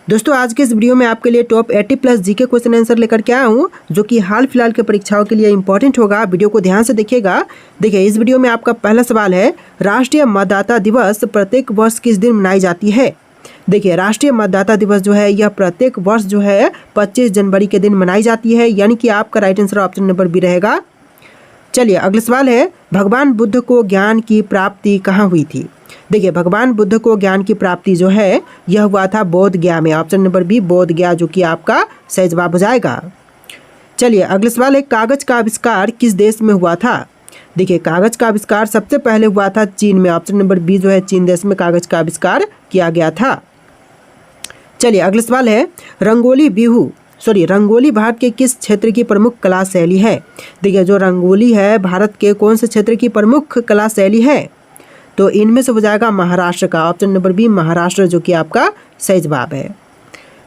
दोस्तों आज के इस वीडियो में आपके लिए top 80 plus GK question answer लेकर के आया हूँ जो कि हाल फिलहाल के परीक्षाओं के लिए इंपॉर्टेंट होगा। वीडियो को ध्यान से देखिएगा। देखिए इस वीडियो में आपका पहला सवाल है, राष्ट्रीय मतदाता दिवस प्रत्येक वर्ष किस दिन मनाई जाती है। देखिए राष्ट्रीय मतदाता दिवस जो है यह प्रत्येक वर्ष जो है 25 जनवरी के दिन मनाई जाती है, यानी कि आपका right answer option number B रहेगा। चलिए अगला सवाल है, भगवान बुद्ध को ज्ञान की प्राप्ति कहाँ हुई थी। देखिए भगवान बुद्ध को ज्ञान की प्राप्ति जो है यह हुआ था बोध गया में, ऑप्शन नंबर बी बोध गया, जो कि आपका सही जवाब हो जाएगा। चलिए अगला सवाल है, कागज का आविष्कार किस देश में हुआ था। देखिए कागज का आविष्कार सबसे पहले हुआ था चीन में, ऑप्शन नंबर बी जो है चीन देश में कागज का आविष्कार किया गया था। चलिए अगला सवाल है, रंगोली भारत के किस क्षेत्र की प्रमुख कला शैली है। देखिए जो रंगोली है भारत के कौन से क्षेत्र की प्रमुख कला शैली है, तो इनमें से हो जाएगा महाराष्ट्र का, ऑप्शन नंबर बी महाराष्ट्र, जो कि आपका सही जवाब है।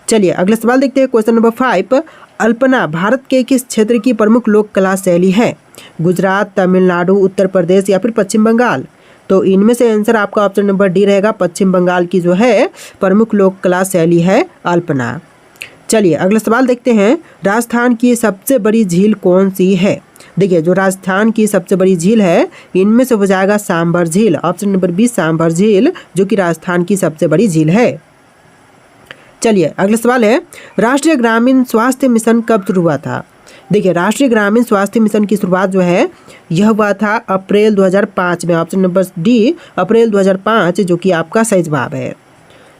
चलिए अगला सवाल देखते हैं, क्वेश्चन नंबर 5, अल्पना भारत के किस क्षेत्र की प्रमुख लोक कला शैली है। गुजरात, तमिलनाडु, उत्तर प्रदेश या फिर पश्चिम बंगाल। तो इनमें से आंसर आपका ऑप्शन नंबर डी रहेगा, पश्चिम बंगाल की जो है प्रमुख लोक कला शैली है अल्पना। चलिए अगला सवाल देखते हैं, राजस्थान की सबसे बड़ी झील कौन सी है। देखिए जो राजस्थान की सबसे बड़ी झील है इनमें से हो जाएगा सांभर झील, ऑप्शन नंबर बी सांभर झील, जो कि राजस्थान की सबसे बड़ी झील है। चलिए अगला सवाल है, राष्ट्रीय ग्रामीण स्वास्थ्य मिशन कब शुरू हुआ था। देखिए राष्ट्रीय ग्रामीण स्वास्थ्य मिशन की शुरुआत जो है यह हुआ था अप्रैल 2005 में, ऑप्शन नंबर डी अप्रैल 2005, जो कि आपका सही जवाब है।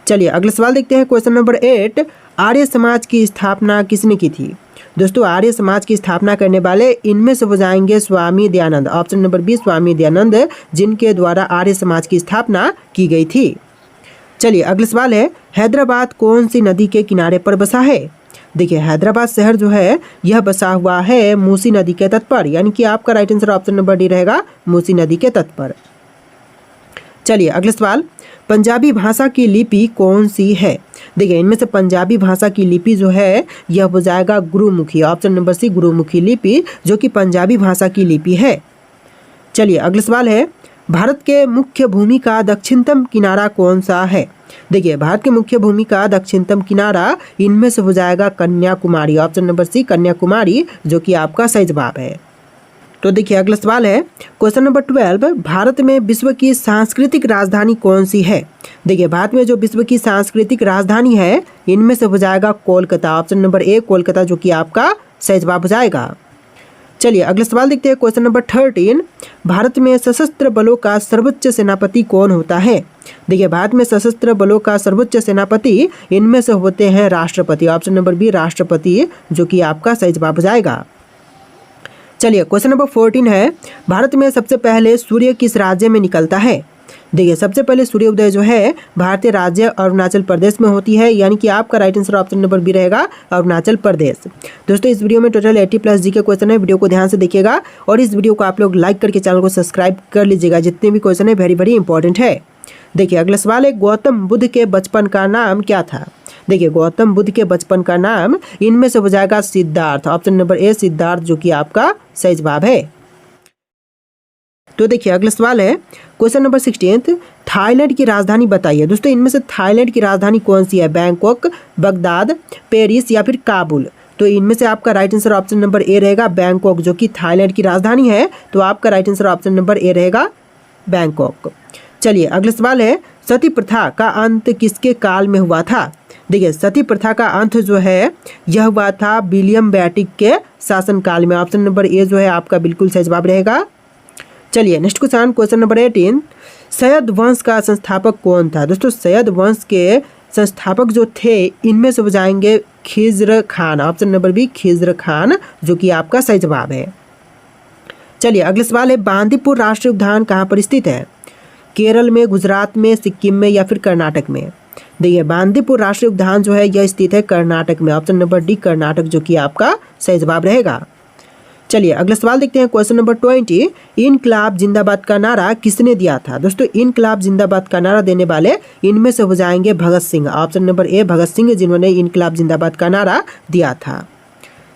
चलिए अगला सवाल देखते हैं, क्वेश्चन नंबर 8, आर्य समाज की स्थापना किसने की थी। दोस्तों आर्य समाज की स्थापना करने वाले इनमें से हो जाएंगे Swami Dayanand, option number B Swami Dayanand, जिनके द्वारा आर्य समाज की स्थापना की गई थी। चलिए अगला सवाल है, हैदराबाद कौन सी नदी के किनारे पर बसा है। देखिए हैदराबाद शहर जो है यह बसा हुआ है मूसी नदी के तट पर, यानी कि आपका right answer option number D रहेगा मूसी नदी के तट पर। चलिए अगला सवाल, पंजाबी भाषा की लिपि कौन सी है। देखिए इनमें से पंजाबी भाषा की लिपि जो है यह हो जाएगा Gurmukhi, option number C Gurmukhi लिपि, जो कि पंजाबी भाषा की लिपि है। चलिए अगला सवाल है, भारत के मुख्य भूमि का दक्षिणतम किनारा कौन सा है। देखिए भारत के मुख्य भूमि का दक्षिणतम किनारा इनमें से हो जाएगा Kanyakumari, option number C Kanyakumari, जो कि आपका सही जवाब है। तो देखिए अगला सवाल है, क्वेश्चन नंबर 12, भारत में विश्व की सांस्कृतिक राजधानी कौन सी है। देखिए भारत में जो विश्व की सांस्कृतिक राजधानी है इनमें से हो जाएगा Kolkata, option number A Kolkata, जो कि आपका सही जवाब हो जाएगा। चलिए अगला सवाल देखते हैं, क्वेश्चन नंबर 13, भारत में सशस्त्र बलों का सर्वोच्च सेनापति कौन होता है। देखिए भारत में सशस्त्र बलों का सर्वोच्च सेनापति इनमें से होते हैं राष्ट्रपति, ऑप्शन नंबर बी राष्ट्रपति, जो कि आपका सही जवाब हो जाएगा। चलिए क्वेश्चन नंबर 14 है, भारत में सबसे पहले सूर्य किस राज्य में निकलता है। देखिए सबसे पहले सूर्योदय जो है भारतीय राज्य अरुणाचल प्रदेश में होती है, यानी कि आपका right answer option number B रहेगा अरुणाचल प्रदेश। दोस्तों इस वीडियो में टोटल 80 प्लस जी के क्वेश्चन है, वीडियो को ध्यान से देखिएगा और इस वीडियो को आप लोग लाइक करके चैनल को सब्सक्राइब कर लीजिएगा। जितने भी क्वेश्चन है वेरी इंपॉर्टेंट है। देखिए अगला सवाल है, गौतम बुद्ध के बचपन का नाम क्या था। देखिए गौतम बुद्ध के बचपन का नाम इनमें से हो जाएगा Siddharth, option number A Siddharth, जो कि आपका सही जवाब है। तो देखिए अगला सवाल है, क्वेश्चन नंबर 16, थाईलैंड की राजधानी बताइए। दोस्तों इनमें से थाईलैंड की राजधानी कौन सी है, बैंकॉक, बगदाद, पेरिस या फिर काबुल। तो इनमें से आपका right answer option number A रहेगा बैंकॉक, जो कि थाईलैंड की राजधानी है। तो आपका right answer option number A रहेगा बैंकॉक। चलिए अगला सवाल है, सती प्रथा का अंत किसके काल में हुआ था। देखिए सती प्रथा का अंत जो है यह हुआ था विलियम बेंटिक के शासनकाल में, ऑप्शन नंबर ए जो है आपका बिल्कुल सही जवाब रहेगा। चलिए नेक्स्ट क्वेश्चन नंबर 18, सैयद वंश का संस्थापक कौन था। दोस्तों सैयद वंश के संस्थापक जो थे इनमें से हो जाएंगे Khizr Khan, option number B Khizr Khan, जो कि आपका सही जवाब है। चलिए अगला सवाल है, बांदीपुर राष्ट्रीय उद्यान कहाँ पर स्थित है। केरल में, गुजरात में, सिक्किम में या फिर कर्नाटक में। देखिए बांदीपुर राष्ट्रीय उद्यान जो है यह स्थित है कर्नाटक में, ऑप्शन नंबर डी कर्नाटक, जो कि आपका सही जवाब रहेगा। चलिए अगला सवाल देखते हैं, क्वेश्चन नंबर 20, इनकलाब जिंदाबाद का नारा किसने दिया था। दोस्तों इनकलाब जिंदाबाद का नारा देने वाले इनमें से हो जाएंगे Bhagat Singh, option number A Bhagat Singh, जिन्होंने इनकलाब जिंदाबाद का नारा दिया था।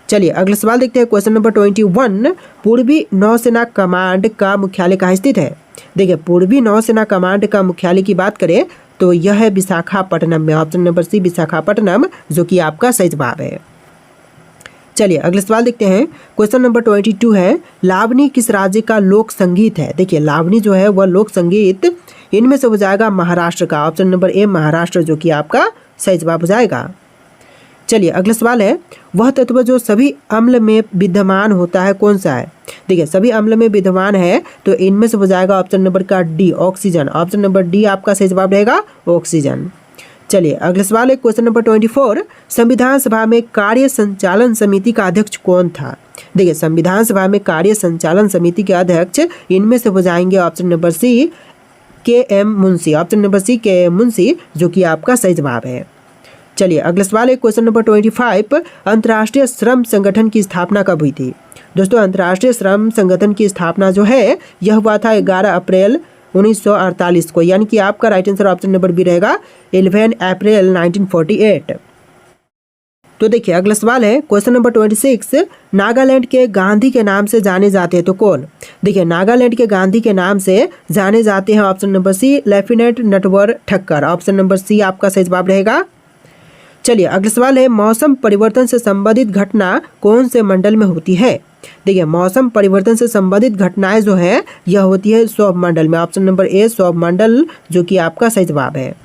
चलिए अगला सवाल देखते हैं, क्वेश्चन नंबर 21, पूर्वी नौसेना कमांड का मुख्यालय कहाँ स्थित है। देखिए पूर्वी नौसेना कमांड का मुख्यालय की बात करें तो यह है विशाखापट्टनम में, ऑप्शन नंबर सी विशाखापट्टनम जो कि आपका सही जवाब है। चलिए अगले सवाल देखते हैं। क्वेश्चन नंबर 22 है, लावनी किस राज्य का लोक संगीत है? देखिए लावनी जो है वह लोक संगीत इनमें से हो जाएगा महाराष्ट्र का, ऑप्शन नंबर ए महाराष्ट्र जो कि आपका सही जवाब हो जाएगा। चलिए अगला सवाल है, वह तत्व जो सभी अम्ल में विद्यमान होता है कौन सा है? देखिए सभी अम्ल में विद्यमान है तो इनमें से हो जाएगा ऑप्शन नंबर का D oxygen, option number D आपका सही जवाब रहेगा ऑक्सीजन। चलिए अगला सवाल है क्वेश्चन नंबर 24, संविधान सभा में कार्य संचालन समिति का अध्यक्ष कौन था? देखिए संविधान सभा में कार्य संचालन समिति के अध्यक्ष इनमें से हो जाएंगे option number C K M Munshi, option number C K M Munshi जो कि आपका सही जवाब है। चलिए अगला सवाल है क्वेश्चन नंबर 25, अंतर्राष्ट्रीय श्रम संगठन की स्थापना कब हुई थी? दोस्तों अंतर्राष्ट्रीय श्रम संगठन की स्थापना जो है यह हुआ था 11 अप्रैल 1948 को, यानी कि आपका right answer option number B रहेगा 11 अप्रैल 1948। तो देखिए अगला सवाल है क्वेश्चन नंबर 26, नागालैंड के गांधी के नाम से जाने जाते हैं तो कौन? देखिए नागालैंड के गांधी के नाम से जाने जाते हैं option number C lieutenant Natwar Thakkar, option number C आपका सही जवाब रहेगा। चलिए अगला सवाल है, मौसम परिवर्तन से संबंधित घटना कौन से मंडल में होती है? देखिए मौसम परिवर्तन से संबंधित घटनाएं जो है यह होती है सौर मंडल में, ऑप्शन नंबर ए सौर मंडल जो कि आपका सही जवाब है।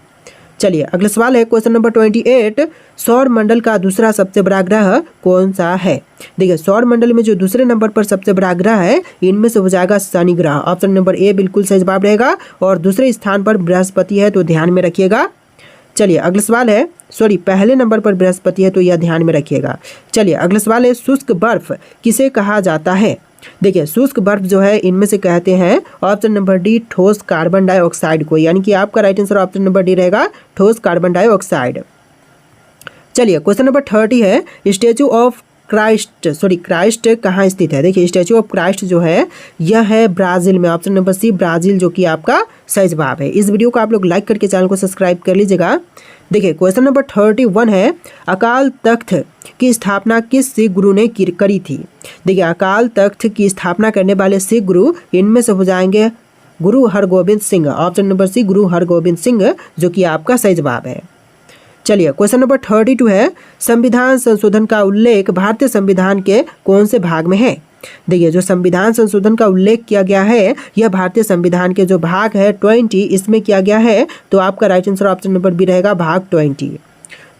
चलिए अगला सवाल है क्वेश्चन नंबर 28, सौर मंडल का दूसरा सबसे बड़ा ग्रह कौन सा है? देखिए सौर मंडल में जो दूसरे नंबर पर सबसे बड़ा ग्रह है इनमें से हो जाएगा शनि ग्रह, ऑप्शन नंबर ए बिल्कुल सही जवाब रहेगा, और दूसरे स्थान पर बृहस्पति है तो ध्यान में रखिएगा। चलिए अगला सवाल है, पहले नंबर पर बृहस्पति है तो यह ध्यान में रखिएगा। चलिए अगला सवाल है, शुष्क बर्फ किसे कहा जाता है? देखिए शुष्क बर्फ जो है इनमें से कहते हैं ऑप्शन नंबर डी ठोस कार्बन डाइऑक्साइड को, यानी कि आपका right answer option number D रहेगा ठोस कार्बन डाइऑक्साइड। चलिए क्वेश्चन नंबर 30 है, स्टैचू ऑफ क्राइस्ट कहाँ स्थित है? देखिए स्टैचू ऑफ क्राइस्ट जो है यह है ब्राजील में, ऑप्शन नंबर सी ब्राजील जो कि आपका सही जवाब है। इस वीडियो को आप लोग लाइक करके चैनल को सब्सक्राइब कर लीजिएगा। देखिए क्वेश्चन नंबर 31 है, अकाल तख्त की स्थापना किस सिख गुरु ने करी थी? देखिए अकाल तख्त की स्थापना करने वाले सिख गुरु इनमें से हो जाएंगे Guru Hargobind Singh, option number C Guru Hargobind Singh जो कि आपका सही जवाब है। चलिए क्वेश्चन नंबर 32 है, संविधान संशोधन का उल्लेख भारतीय संविधान के कौन से भाग में है? देखिए जो संविधान संशोधन का उल्लेख किया गया है यह भारतीय संविधान के जो भाग है 20 इसमें किया गया है, तो आपका right answer option number B रहेगा भाग 20।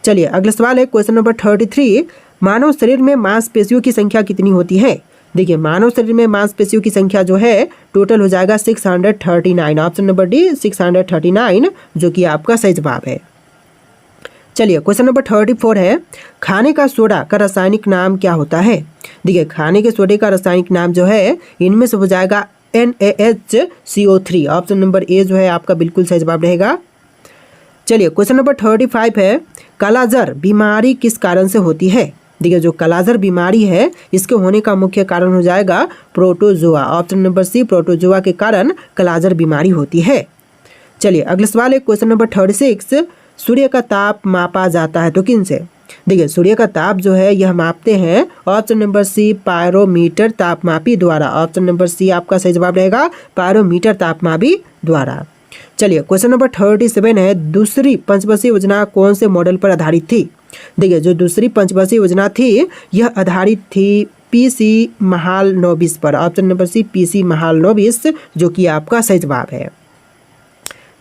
चलिए अगला सवाल है क्वेश्चन नंबर 33, मानव शरीर में मांसपेशियों की संख्या कितनी होती है? देखिए मानव शरीर में मांसपेशियों की संख्या जो है टोटल हो जाएगा 639, ऑप्शन नंबर डी 639 जो कि आपका सही जवाब है। चलिए क्वेश्चन नंबर 34 है, खाने का सोडा का रासायनिक नाम क्या होता है? देखिए खाने के सोडे का रासायनिक नाम जो है इनमें से हो जाएगा NaHCO3, ऑप्शन नंबर ए जो है आपका बिल्कुल सही जवाब रहेगा। चलिए क्वेश्चन नंबर 35 है, कालाजार बीमारी किस कारण से होती है? देखिए जो कालाजार बीमारी है इसके होने का मुख्य कारण हो जाएगा protozoa, option number C protozoa के कारण कालाजार बीमारी होती है। चलिए अगला सवाल है क्वेश्चन नंबर 36, सूर्य का ताप मापा जाता है तो किन से? देखिए सूर्य का ताप जो है यह मापते हैं ऑप्शन नंबर सी पायरोमीटर तापमापी द्वारा, ऑप्शन नंबर सी आपका सही जवाब रहेगा पायरोमीटर तापमापी द्वारा। चलिए क्वेश्चन नंबर 37 है, दूसरी पंचवर्षीय योजना कौन से मॉडल पर आधारित थी? देखिए जो दूसरी पंचवर्षीय योजना थी यह आधारित थी पीसी महालनोबिस पर, option number C PC Mahalanobis जो कि आपका सही जवाब है।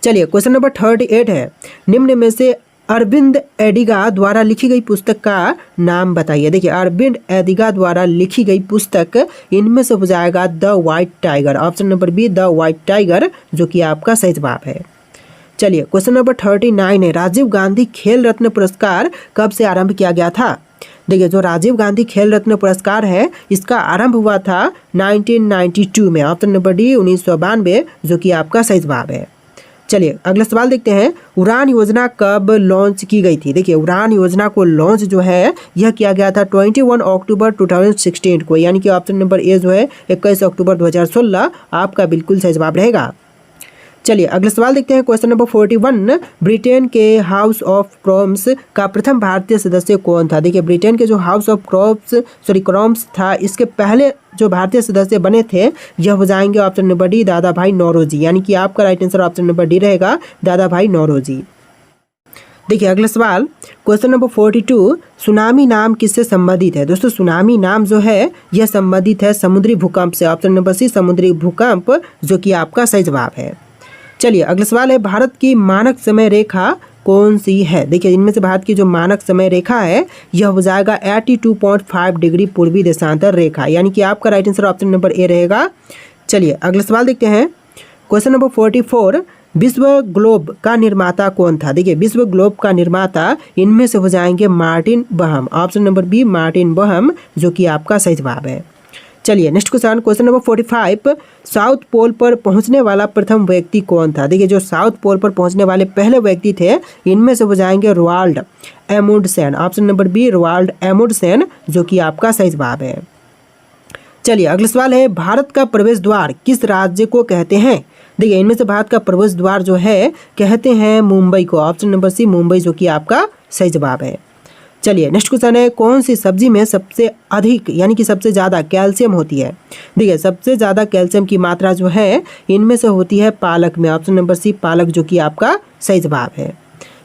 चलिए क्वेश्चन नंबर 38 है, निम्न में से अरविंद एडिगा द्वारा लिखी गई पुस्तक का नाम बताइए। देखिए अरविंद एडिगा द्वारा लिखी गई पुस्तक इनमें से हो जाएगा the white tiger, option number be the white tiger जो कि आपका सही जवाब है। चलिए क्वेश्चन नंबर 39 है, राजीव गांधी खेल रत्न पुरस्कार कब से आरंभ किया गया था? देखिए जो राजीव गांधी खेल रत्न पुरस्कार है इसका आरंभ हुआ था 1992 में, ऑप्शन नंबर डी 1992 जो कि आपका सही जवाब है। चलिए अगला सवाल देखते हैं, उड़ान योजना कब लॉन्च की गई थी? देखिए उड़ान योजना को लॉन्च जो है यह किया गया था 21 अक्टूबर 2016 को, यानी कि ऑप्शन नंबर ए जो है 21 अक्टूबर 2016 आपका बिल्कुल सही जवाब रहेगा। चलिए अगला सवाल देखते हैं। क्वेश्चन नंबर 41, ब्रिटेन के हाउस ऑफ कॉमन्स का प्रथम भारतीय सदस्य कौन था? देखिए ब्रिटेन के जो हाउस ऑफ कॉमन्स था, इसके पहले जो भारतीय सदस्य बने थे यह हो जाएंगे ऑप्शन नंबर डी, दादा भाई नौरोजी। यानी कि आपका right answer option number D रहेगा, दादा भाई नौरोजी। देखिए अगला सवाल क्वेश्चन नंबर 42, सुनामी नाम किससे संबंधित है? दोस्तों सुनामी नाम जो है यह संबंधित है समुद्री भूकंप से। ऑप्शन नंबर सी, समुद्री भूकंप, जो कि आपका सही जवाब है। चलिए अगला सवाल है, भारत की मानक समय रेखा कौन सी है? देखिए इनमें से भारत की जो मानक समय रेखा है यह हो जाएगा 82.5 डिग्री पूर्वी देशांतर रेखा। यानी कि आपका right answer option number A रहेगा। चलिए अगला सवाल देखते हैं। क्वेश्चन नंबर 44, विश्व ग्लोब का निर्माता कौन था? देखिए विश्व ग्लोब का निर्माता इनमें से हो जाएंगे मार्टिन बहम। ऑप्शन नंबर बी, मार्टिन बहम, जो कि आपका सही जवाब है। चलिए next question number 45, south pole पर पहुंचने वाला प्रथम व्यक्ति कौन था? देखिए जो साउथ पोल पर पहुंचने वाले पहले व्यक्ति थे इनमें से हो जाएंगे Roald Amundsen. Option number B, Roald Amundsen, जो कि आपका सही जवाब है। चलिए अगला सवाल है, भारत का प्रवेश द्वार किस राज्य को कहते हैं? देखिए इनमें से भारत का प्रवेश द्वार जो है कहते हैं मुंबई को। ऑप्शन नंबर सी, मुंबई, जो कि आपका सही जवाब है। चलिए नेक्स्ट क्वेश्चन है, कौन सी सब्जी में सबसे अधिक यानी कि सबसे ज़्यादा कैल्शियम होती है? देखिए सबसे ज़्यादा कैल्शियम की मात्रा जो है इनमें से होती है पालक में। ऑप्शन नंबर सी, पालक, जो कि आपका सही जवाब है।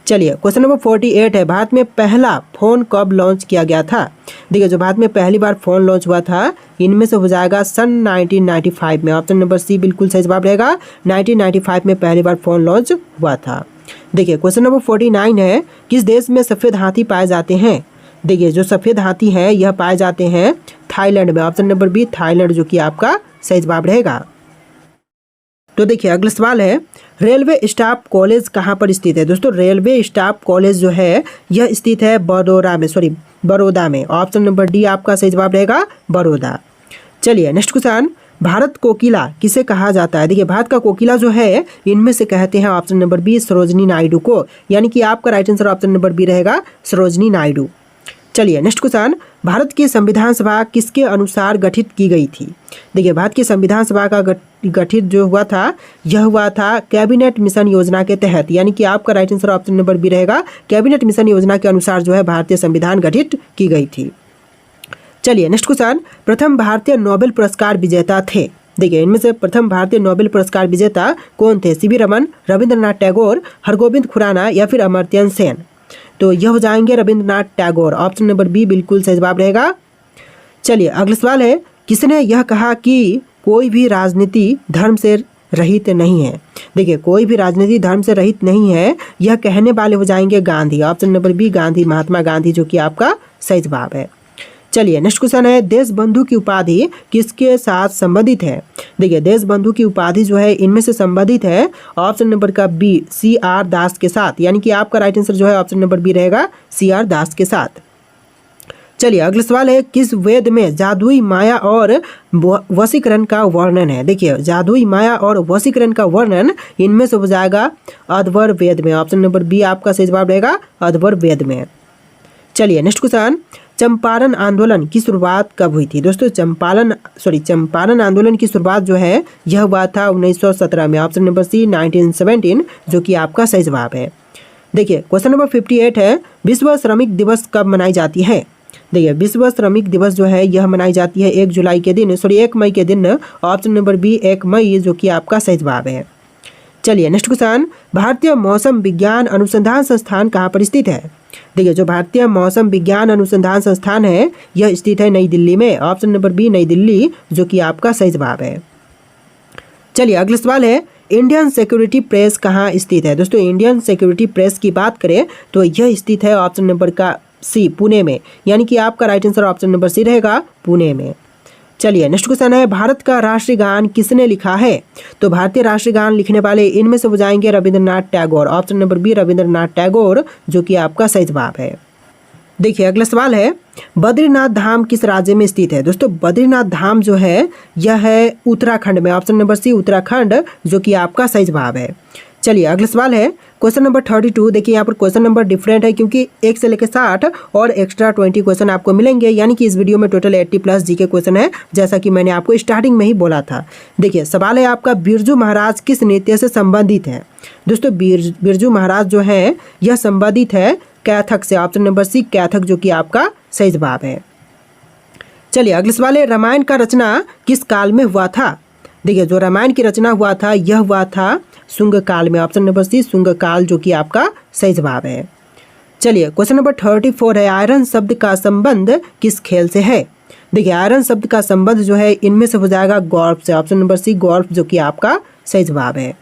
चलिए क्वेश्चन नंबर 48 है, भारत में पहला फ़ोन कब लॉन्च किया गया था? देखिए जो भारत में पहली बार फ़ोन लॉन्च हुआ था इनमें से हो जाएगा सन 1995 में। ऑप्शन नंबर सी बिल्कुल सही जवाब रहेगा, 1995 में पहली बार फ़ोन लॉन्च हुआ था। देखिए क्वेश्चन नंबर 49 है, किस देश में सफ़ेद हाथी पाए जाते हैं? देखिए जो सफ़ेद हाथी हैं यह पाए जाते हैं थाईलैंड में। ऑप्शन नंबर बी, थाईलैंड, जो कि आपका सही जवाब रहेगा। तो देखिए अगला सवाल है, रेलवे स्टाफ कॉलेज कहाँ पर स्थित है? दोस्तों रेलवे स्टाफ कॉलेज जो है यह स्थित है बड़ौदा में। ऑप्शन नंबर डी आपका सही जवाब रहेगा, बड़ौदा। चलिए नेक्स्ट क्वेश्चन, भारत कोकिला किसे कहा जाता है? देखिए भारत का कोकिला जो है इनमें से कहते हैं option number B, Sarojini Naidu को। यानी कि आपका right answer option number B रहेगा, सरोजनी नायडू। चलिए नेक्स्ट क्वेश्चन, भारत की संविधान सभा किसके अनुसार गठित की गई थी? देखिए भारत की संविधान सभा का गठित जो हुआ था यह हुआ था कैबिनेट मिशन योजना के तहत। यानी कि आपका right answer option number B रहेगा, कैबिनेट मिशन योजना के अनुसार जो है भारतीय संविधान गठित की गई थी। चलिए नेक्स्ट क्वेश्चन, प्रथम भारतीय नोबेल पुरस्कार विजेता थे? देखिए इनमें से प्रथम भारतीय नोबेल पुरस्कार विजेता कौन थे? सीवी रमन, रविंद्रनाथ टैगोर, हरगोविंद खुराना या फिर अमर्त्य सेन? तो यह हो जाएंगे Rabindranath Tagore. Option number B बिल्कुल सही जवाब रहेगा। चलिए अगला सवाल है, किसने यह कहा कि कोई भी राजनीति धर्म से रहित नहीं है? देखिए कोई भी राजनीति धर्म से रहित नहीं है, यह कहने वाले हो जाएंगे Gandhi. Option number B, Gandhi, Mahatma Gandhi, जो कि आपका सही जवाब है। चलिए नेक्स्ट क्वेश्चन है, देश बंधु की उपाधि किसके साथ संबंधित है? देखिए देश बंधु की उपाधि जो है इनमें से संबंधित है ऑप्शन नंबर का बी, CR दास के साथ। यानी कि आपका राइट आंसर जो है ऑप्शन नंबर बी रहेगा, CR दास के साथ। चलिए अगला सवाल है, किस वेद में जादुई माया और वशीकरण का वर्णन है? देखिए जादुई माया और वशीकरण का वर्णन इनमें से हो जाएगा अध्वर वेद में। ऑप्शन नंबर बी आपका सही जवाब रहेगा, अध्वर वेद में। चलिए नेक्स्ट क्वेश्चन, चंपारण आंदोलन की शुरुआत कब हुई थी? दोस्तों चंपारण आंदोलन की शुरुआत जो है यह हुआ था 1917 में। ऑप्शन नंबर सी 1917, जो कि आपका सही जवाब है। देखिए क्वेश्चन नंबर 58 है, विश्व श्रमिक दिवस कब मनाई जाती है? देखिए विश्व श्रमिक दिवस जो है यह मनाई जाती है 1 मई के दिन। ऑप्शन नंबर बी 1 मई, जो कि आपका सही जवाब है। चलिए नेक्स्ट क्वेश्चन, भारतीय मौसम विज्ञान अनुसंधान संस्थान कहाँ पर स्थित है? देखिए जो भारतीय मौसम विज्ञान अनुसंधान संस्थान है यह स्थित है नई दिल्ली में। ऑप्शन नंबर बी नई दिल्ली, जो कि आपका सही जवाब है। चलिए अगला सवाल है, इंडियन सिक्योरिटी प्रेस कहाँ स्थित है? दोस्तों इंडियन सिक्योरिटी प्रेस की बात करें तो यह स्थित है ऑप्शन नंबर का सी, पुणे में। यानी कि आपका right answer option number C रहेगा, पुणे में। चलिए नेक्स्ट क्वेश्चन है, भारत का राष्ट्रीय गान किसने लिखा है? तो भारतीय राष्ट्रीय गान लिखने वाले इनमें से हो जाएंगे Rabindranath Tagore. Option number B Rabindranath Tagore, जो कि आपका सही जवाब है। देखिए अगला सवाल है, बद्रीनाथ धाम किस राज्य में स्थित है? दोस्तों बद्रीनाथ धाम जो है यह है उत्तराखंड में। ऑप्शन नंबर सी उत्तराखंड, जो कि आपका सही जवाब है। चलिए अगला सवाल है क्वेश्चन नंबर 32। देखिए यहाँ पर क्वेश्चन नंबर डिफरेंट है क्योंकि 1 से लेकर 60 और एक्स्ट्रा 20 क्वेश्चन आपको मिलेंगे, यानी कि इस वीडियो में टोटल 80+ जी के क्वेश्चन है, जैसा कि मैंने आपको स्टार्टिंग में ही बोला था। देखिए सवाल है आपका, बिरजू महाराज किस नृत्य से संबंधित है। दोस्तों बिरजू महाराज जो है यह संबंधित है कैथक से। ऑप्शन नंबर सी कैथक, जो कि आपका सही जवाब है। चलिए अगले सवाल है, रामायण का रचना किस काल में हुआ था। देखिए जो रामायण की रचना हुआ था यह हुआ था शुंग काल में। ऑप्शन नंबर सी शुंग काल, जो कि आपका सही जवाब है। चलिए क्वेश्चन नंबर 34 है, आयरन शब्द का संबंध किस खेल से है। देखिए आयरन शब्द का संबंध जो है इनमें से हो जाएगा गोल्फ से। ऑप्शन नंबर सी गोल्फ, जो कि आपका सही जवाब है।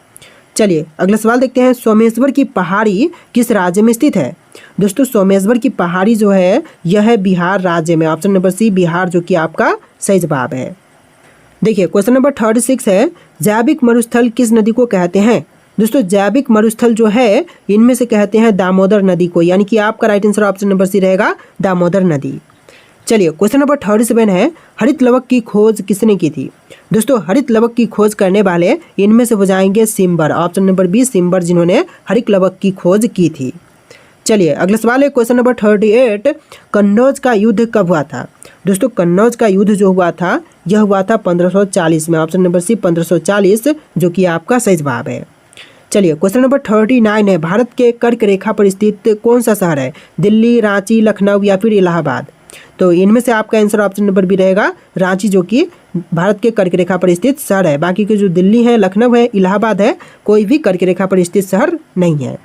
चलिए अगला सवाल देखते हैं, सोमेश्वर की पहाड़ी किस राज्य में स्थित है। दोस्तों सोमेश्वर की पहाड़ी जो है यह है बिहार राज्य में। ऑप्शन नंबर सी बिहार, जो कि आपका सही जवाब है। देखिए क्वेश्चन नंबर 36 है, जैविक मरुस्थल किस नदी को कहते हैं। दोस्तों जैविक मरुस्थल जो है इनमें से कहते हैं दामोदर नदी को, यानी कि आपका right answer option number C रहेगा दामोदर नदी। चलिए क्वेश्चन नंबर 37 है, हरित लवक की खोज किसने की थी। दोस्तों हरित लवक की खोज करने वाले इनमें से हो जाएंगे सिम्बर। ऑप्शन नंबर बी सिम्बर, जिन्होंने हरित लवक की खोज की थी। चलिए अगला सवाल है क्वेश्चन नंबर 38, कन्नौज का युद्ध कब हुआ था। दोस्तों कन्नौज का युद्ध जो हुआ था यह हुआ था 1540 में। ऑप्शन नंबर सी 1540, जो कि आपका सही जवाब है। चलिए क्वेश्चन नंबर 39 है, भारत के कर्क रेखा पर स्थित कौन सा शहर है। दिल्ली, रांची, लखनऊ या फिर इलाहाबाद। तो इनमें से आपका आंसर ऑप्शन नंबर बी रहेगा रांची, जो कि भारत के कर्क रेखा पर स्थित शहर है। बाकी के जो दिल्ली है, लखनऊ है, इलाहाबाद है, कोई भी कर्क रेखा पर स्थित शहर नहीं है।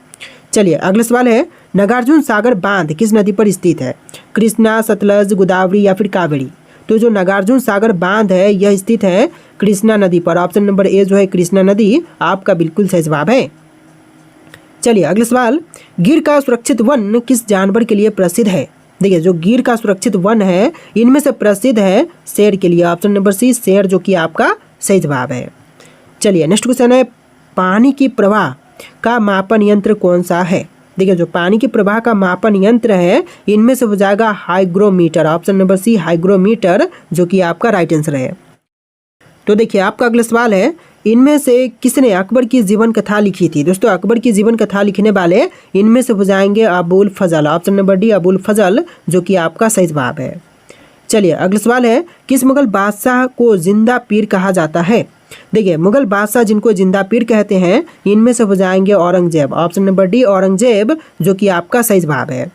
चलिए अगला सवाल है, नागार्जुन सागर बांध किस नदी पर स्थित है। कृष्णा, सतलज, गोदावरी या फिर कावेरी। तो जो नागार्जुन सागर बांध है यह स्थित है कृष्णा नदी पर। ऑप्शन नंबर ए जो है कृष्णा नदी आपका बिल्कुल सही जवाब है। चलिए अगला सवाल, गिर का सुरक्षित वन किस जानवर के लिए प्रसिद्ध है। देखिए जो गिर का सुरक्षित वन है इनमें से प्रसिद्ध है शेर के लिए। ऑप्शन नंबर सी शेर, जो कि आपका सही जवाब है। चलिए नेक्स्ट क्वेश्चन है, पानी की प्रवाह का मापन यंत्र कौन सा है। देखिए जो पानी के प्रवाह का मापन यंत्र है इनमें से हो जाएगा hygrometer. Option number C hygrometer, जो कि आपका राइट आंसर है। तो देखिए आपका अगला सवाल है, इनमें से किसने अकबर की जीवन कथा लिखी थी। दोस्तों अकबर की जीवन कथा लिखने वाले इनमें से हो जाएंगे अबुल फजल। ऑप्शन नंबर डी अबुल फजल, जो कि आपका सही जवाब है। चलिए अगला सवाल है, किस मुगल बादशाह को जिंदा पीर कहा जाता है। देखिए मुगल बादशाह जिनको जिंदा पीर कहते हैं इनमें से हो जाएंगे Aurangzeb. Option number D Aurangzeb, जो कि आपका सही जवाब है।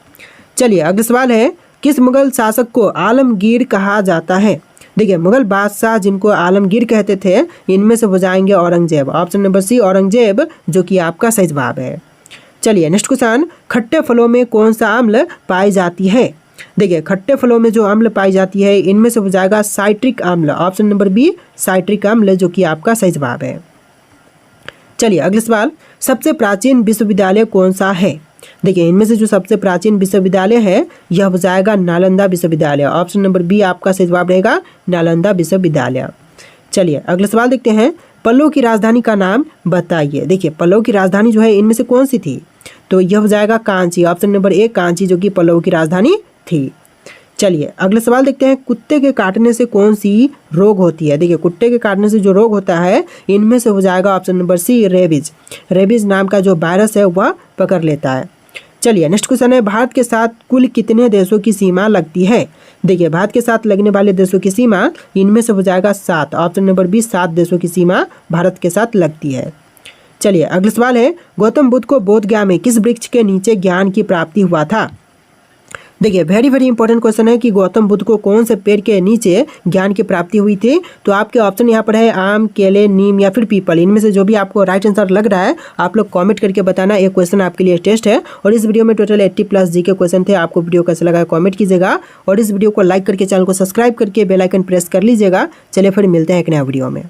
चलिए अगला सवाल है, किस मुगल शासक को आलमगीर कहा जाता है। देखिए मुगल बादशाह जिनको आलमगीर कहते थे इनमें से हो जाएंगे Aurangzeb. Option number C Aurangzeb, जो कि आपका सही जवाब है। चलिए नेक्स्ट क्वेश्चन, खट्टे फलों में कौन सा अम्ल पाई जाती है। देखिए खट्टे फलों में जो अम्ल पाई जाती है इनमें से हो जाएगा साइट्रिक अम्ल। ऑप्शन नंबर बी साइट्रिक अम्ल, जो कि आपका सही जवाब है। चलिए अगला सवाल, सबसे प्राचीन विश्वविद्यालय कौन सा है। देखिए इनमें से जो सबसे प्राचीन विश्वविद्यालय है यह हो जाएगा नालंदा विश्वविद्यालय। ऑप्शन नंबर बी आपका सही जवाब रहेगा नालंदा विश्वविद्यालय। चलिए अगला सवाल देखते हैं, पल्लव की राजधानी का नाम बताइए। देखिए पल्लव की राजधानी जो है इनमें से कौन सी थी। तो यह हो जाएगा Kanchi. Option number A Kanchi, जो कि पल्लव की राजधानी थी। चलिए अगला सवाल देखते हैं, कुत्ते के काटने से कौन सी रोग होती है। देखिए कुत्ते के काटने से जो रोग होता है इनमें से हो जाएगा option number C rabies. Rabies नाम का जो वायरस है वह पकड़ लेता है। चलिए नेक्स्ट क्वेश्चन है, भारत के साथ कुल कितने देशों की सीमा लगती है। देखिए भारत के साथ लगने वाले देशों की सीमा इनमें से हो जाएगा 7। ऑप्शन नंबर बी 7 देशों की सीमा भारत के साथ लगती है। चलिए अगला सवाल है, गौतम बुद्ध को बोध गया में किस वृक्ष के नीचे ज्ञान की प्राप्ति हुआ था। देखिए वेरी इंपॉर्टेंट क्वेश्चन है कि गौतम बुद्ध को कौन से पेड़ के नीचे ज्ञान की प्राप्ति हुई थी। तो आपके ऑप्शन यहाँ पर है आम, केले, नीम या फिर पीपल। इनमें से जो भी आपको राइट आंसर लग रहा है आप लोग कमेंट करके बताना। एक क्वेश्चन आपके लिए टेस्ट है और इस वीडियो में टोटल 80+ जी के क्वेश्चन थे। आपको वीडियो कैसा लगा कमेंट कीजिएगा और इस वीडियो को लाइक करके चैनल को सब्सक्राइब करके बेल आइकन प्रेस कर लीजिएगा। चलिए फिर मिलते हैं एक नया वीडियो में।